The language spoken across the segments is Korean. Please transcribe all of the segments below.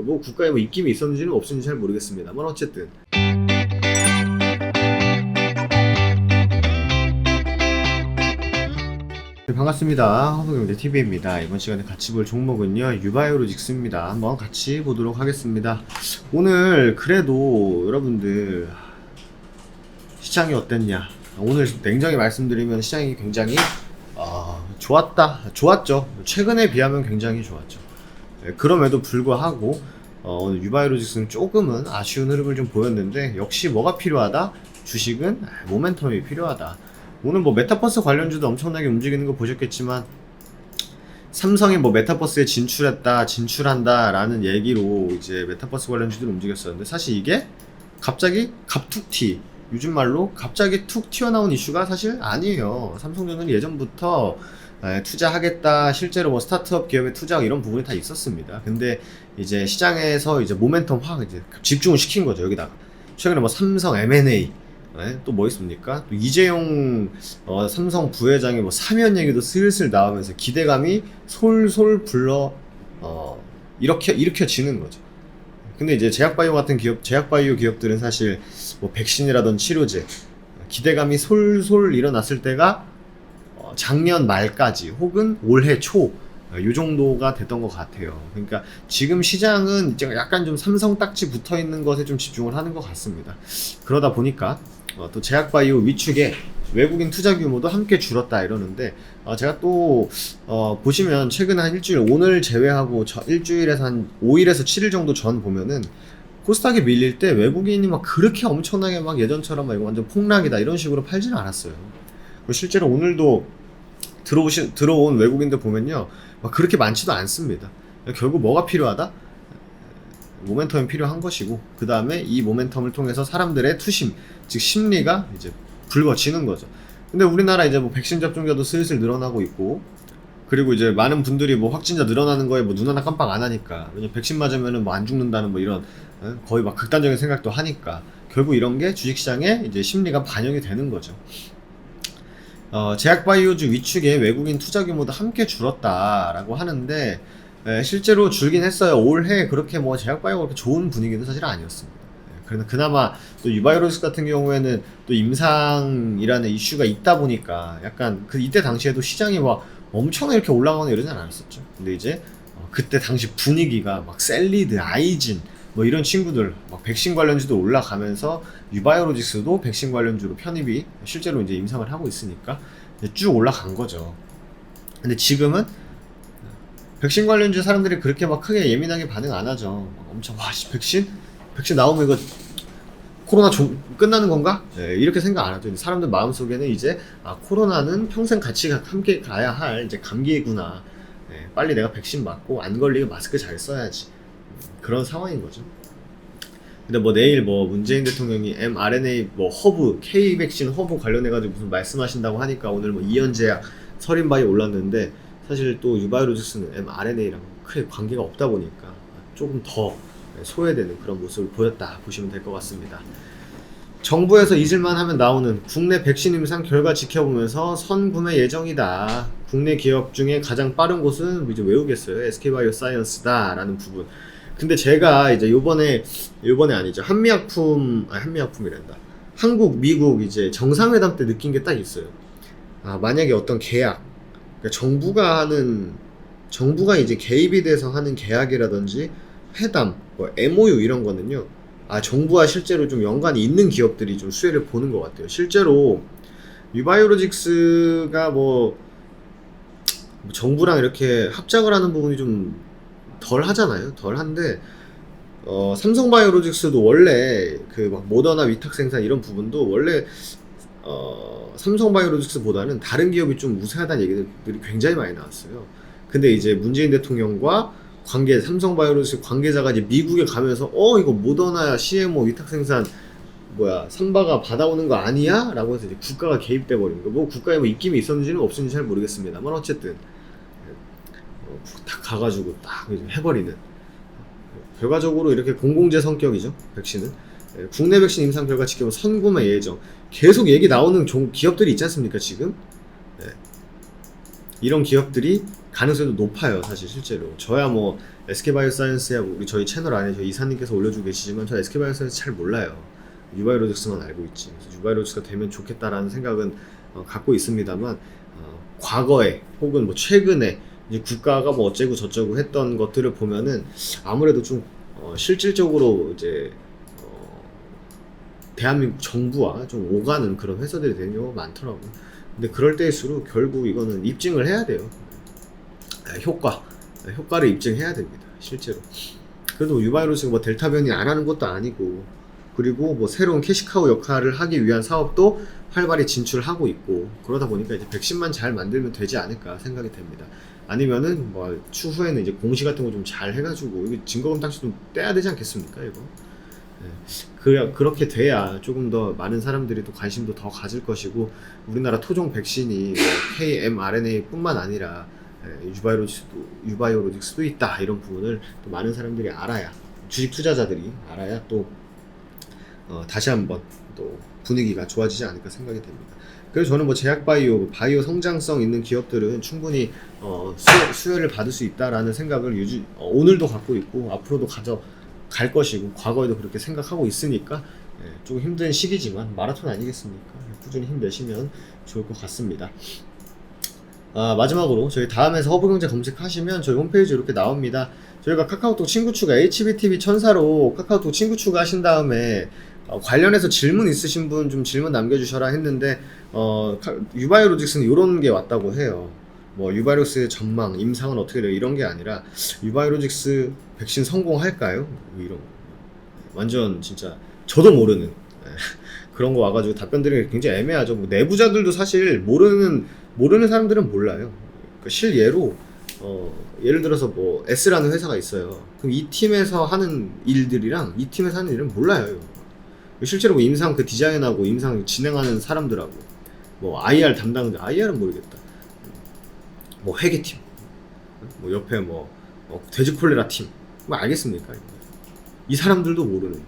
뭐 국가에 뭐 입김이 있었는지는 없었는지 잘 모르겠습니다만 어쨌든 네, 반갑습니다. 허브경제TV입니다. 이번 시간에 같이 볼 종목은요 유바이오로직스입니다. 한번 같이 보도록 하겠습니다. 오늘 그래도 여러분들 시장이 어땠냐, 오늘 냉정히 말씀드리면 시장이 굉장히 좋았죠. 최근에 비하면 굉장히 좋았죠. 그럼에도 불구하고 오늘 유바이오로직스는 조금은 아쉬운 흐름을 좀 보였는데, 역시 뭐가 필요하다? 주식은 모멘텀이 필요하다. 오늘 뭐 메타버스 관련주도 엄청나게 움직이는 거 보셨겠지만, 삼성이 뭐 메타버스에 진출한다 라는 얘기로 이제 메타버스 관련주들 움직였었는데, 사실 이게 갑자기 갑툭튀, 요즘 말로 갑자기 툭 튀어나온 이슈가 사실 아니에요. 삼성전자는 예전부터 투자하겠다, 실제로 뭐 스타트업 기업에 투자하고 이런 부분이 다 있었습니다. 근데 이제 시장에서 이제 모멘텀 확 이제 집중을 시킨 거죠. 여기다가 최근에 뭐 삼성 M&A, 또 뭐 있습니까? 또 이재용 삼성 부회장의 뭐 사면 얘기도 슬슬 나오면서 기대감이 솔솔 일으켜지는 거죠. 근데 이제 제약바이오 같은 제약바이오 기업들은 사실 뭐 백신이라든 치료제 기대감이 솔솔 일어났을 때가 작년 말까지 혹은 올해 초 요 정도가 됐던 것 같아요. 그러니까 지금 시장은 이제 약간 좀 삼성 딱지 붙어 있는 것에 좀 집중을 하는 것 같습니다. 그러다 보니까 또 제약바이오 위축에 외국인 투자 규모도 함께 줄었다 이러는데, 제가 또 보시면 최근 한 일주일, 오늘 제외하고 일주일에서 한 5일에서 7일 정도 전 보면은 코스닥이 밀릴 때 외국인이 막 그렇게 엄청나게 막 예전처럼 막 이거 완전 폭락이다 이런 식으로 팔지는 않았어요. 그리고 실제로 오늘도 들어온 외국인들 보면요, 막 그렇게 많지도 않습니다. 결국 뭐가 필요하다? 모멘텀이 필요한 것이고, 그 다음에 이 모멘텀을 통해서 사람들의 투심, 즉 심리가 이제 불거지는 거죠. 근데 우리나라 이제 뭐 백신 접종자도 슬슬 늘어나고 있고, 그리고 이제 많은 분들이 뭐 확진자 늘어나는 거에 뭐 눈 하나 깜빡 안 하니까, 왜냐면 백신 맞으면은 뭐 안 죽는다는 뭐 이런 거의 막 극단적인 생각도 하니까, 결국 이런 게 주식시장에 이제 심리가 반영이 되는 거죠. 제약바이오주 위축에 외국인 투자 규모도 함께 줄었다라고 하는데, 실제로 줄긴 했어요. 올해 그렇게 뭐 제약바이오가 그렇게 좋은 분위기는 사실 아니었습니다. 그래서 그나마 또 유바이오로직스 같은 경우에는 또 임상이라는 이슈가 있다 보니까 약간 이때 당시에도 시장이 막 엄청나게 이렇게 올라가거나 이러진 않았었죠. 근데 이제 그때 당시 분위기가 막 셀리드, 아이진 뭐 이런 친구들 막 백신 관련주도 올라가면서 유바이오로직스도 백신 관련주로 편입이 실제로 이제 임상을 하고 있으니까 이제 쭉 올라간 거죠. 근데 지금은 백신 관련주 사람들이 그렇게 막 크게 예민하게 반응 안 하죠. 엄청 백신 나오면 이거 코로나 끝나는 건가? 이렇게 생각 안 하죠. 사람들 마음속에는 이제 코로나는 평생 같이 함께 가야 할 이제 감기구나. 빨리 내가 백신 맞고 안 걸리게 마스크 잘 써야지. 그런 상황인 거죠. 근데 뭐 내일 뭐 문재인 대통령이 mRNA 뭐 허브, K 백신 허브 관련해가지고 무슨 말씀하신다고 하니까 오늘 뭐 이현제약, 서린바이오 올랐는데, 사실 또 유바이오로직스는 mRNA랑 크게 관계가 없다 보니까 조금 더 소외되는 그런 모습을 보였다 보시면 될 것 같습니다. 정부에서 잊을만 하면 나오는 국내 백신 임상 결과 지켜보면서 선구매 예정이다. 국내 기업 중에 가장 빠른 곳은 이제 외우겠어요. SK바이오사이언스다 라는 부분. 근데 제가 이제 요번에 아니죠. 한미약품이란다. 한국, 미국 이제 정상회담 때 느낀 게 딱 있어요. 만약에 어떤 계약, 그러니까 정부가 이제 개입이 돼서 하는 계약이라든지 회담, 뭐 MOU 이런 거는요, 정부와 실제로 좀 연관이 있는 기업들이 좀 수혜를 보는 것 같아요. 실제로 유바이오로직스가 뭐 정부랑 이렇게 합작을 하는 부분이 좀 덜 하잖아요. 덜 한데, 삼성바이오로직스도 원래 그 막 모더나 위탁 생산 이런 부분도 원래 삼성바이오로직스보다는 다른 기업이 좀 우세하다는 얘기들이 굉장히 많이 나왔어요. 근데 이제 문재인 대통령과 삼성바이오로직스 관계자가 이제 미국에 가면서 이거 모더나 CMO 위탁 생산 삼바가 받아오는 거 아니야? 라고 해서 이제 국가가 개입돼 버린 거. 뭐 국가에 뭐 입김이 있었는지는 없었는지 잘 모르겠습니다만 어쨌든 딱 가가지고 딱 해버리는, 결과적으로 이렇게 공공재 성격이죠. 백신은 국내 백신 임상 결과 지켜보면 선구매 예정, 계속 얘기 나오는 기업들이 있지 않습니까 지금? 이런 기업들이 가능성도 높아요. 사실 실제로 저야 뭐 SK바이오사이언스야 우리 저희 채널 안에 저희 이사님께서 올려주고 계시지만 저 SK바이오사이언스 잘 몰라요. 유바이로직스만 알고 있지. 그래서 유바이로직스가 되면 좋겠다라는 생각은 갖고 있습니다만 과거에 혹은 뭐 최근에 이제 국가가 뭐 어쩌고 저쩌고 했던 것들을 보면은 아무래도 좀 실질적으로 이제 대한민국 정부와 좀 오가는 그런 회사들이 되는 경우가 많더라고요. 근데 그럴 때일수록 결국 이거는 입증을 해야 돼요. 효과를 입증해야 됩니다. 실제로. 그래도 유바이로스가 뭐 델타 변이 안 하는 것도 아니고, 그리고 뭐 새로운 캐시카우 역할을 하기 위한 사업도 활발히 진출하고 있고, 그러다 보니까 이제 백신만 잘 만들면 되지 않을까 생각이 됩니다. 아니면은 뭐 추후에는 이제 공시 같은 거 좀 잘 해가지고 이거 증거검당시 좀 떼야 되지 않겠습니까 이거? 그렇게 돼야 조금 더 많은 사람들이 또 관심도 더 가질 것이고, 우리나라 토종 백신이 뭐 kmRNA 뿐만 아니라 유바이오로직스도 있다, 이런 부분을 또 많은 사람들이 알아야, 주식 투자자들이 알아야 또 다시 한번 또 분위기가 좋아지지 않을까 생각이 됩니다. 그래서 저는 뭐 제약바이오, 바이오 성장성 있는 기업들은 충분히 수혜를 받을 수 있다라는 생각을 오늘도 갖고 있고 앞으로도 가져갈 것이고, 과거에도 그렇게 생각하고 있으니까 조금 힘든 시기지만 마라톤 아니겠습니까? 꾸준히 힘내시면 좋을 것 같습니다. 마지막으로 저희 다음에서 허브경제 검색하시면 저희 홈페이지 이렇게 나옵니다. 저희가 카카오톡 친구 추가, HBTV 천사로 카카오톡 친구 추가하신 다음에 관련해서 질문 있으신 분 좀 질문 남겨주셔라 했는데, 유바이오로직스는 이런 게 왔다고 해요. 뭐 유바이로직스의 전망, 임상은 어떻게 돼요? 이런 게 아니라 유바이로직스 백신 성공할까요? 뭐 이런 완전 진짜 저도 모르는 그런 거 와가지고 답변드리기 굉장히 애매하죠. 뭐 내부자들도 사실 모르는 사람들은 몰라요. 그러니까 실예로 예를 들어서 뭐 S라는 회사가 있어요. 그럼 이 팀에서 하는 일들이랑 이 팀에서 하는 일은 몰라요. 실제로 뭐 임상 그 디자인하고 임상 진행하는 사람들하고 뭐 IR 담당자, IR은 모르겠다. 뭐 회계팀, 뭐 옆에 뭐 돼지콜레라 팀, 뭐 알겠습니까? 이 사람들도 모르는데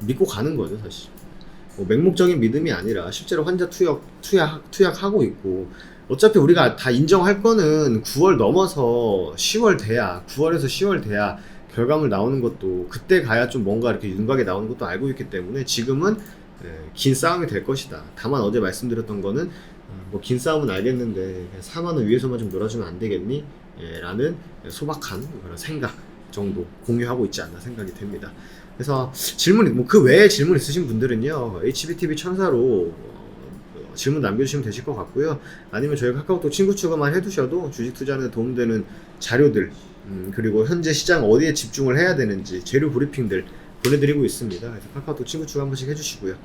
믿고 가는 거죠, 사실. 뭐 맹목적인 믿음이 아니라 실제로 환자 투약하고 있고, 어차피 우리가 다 인정할 거는 9월 넘어서 10월 돼야, 9월에서 10월 돼야 결과물 나오는 것도, 그때 가야 좀 뭔가 이렇게 윤곽에 나오는 것도 알고 있기 때문에 지금은 긴 싸움이 될 것이다. 다만 어제 말씀드렸던 거는 뭐 긴 싸움은 알겠는데 4만원 위에서만 좀 놀아주면 안 되겠니? 라는 소박한 그런 생각 정도 공유하고 있지 않나 생각이 됩니다. 그래서 질문, 뭐 그 외에 질문 있으신 분들은요, HBTV 천사로 질문 남겨주시면 되실 것 같고요. 아니면 저희 카카오톡 친구 추가만 해두셔도 주식 투자하는 데 도움되는 자료들, 그리고 현재 시장 어디에 집중을 해야 되는지 재료 브리핑들 보내드리고 있습니다. 그래서 카카오톡 친구 추가 한 번씩 해주시고요.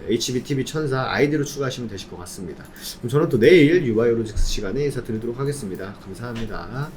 HBTV 천사 아이디로 추가하시면 되실 것 같습니다. 그럼 저는 또 내일 유바이오로직스 시간에 인사드리도록 하겠습니다. 감사합니다.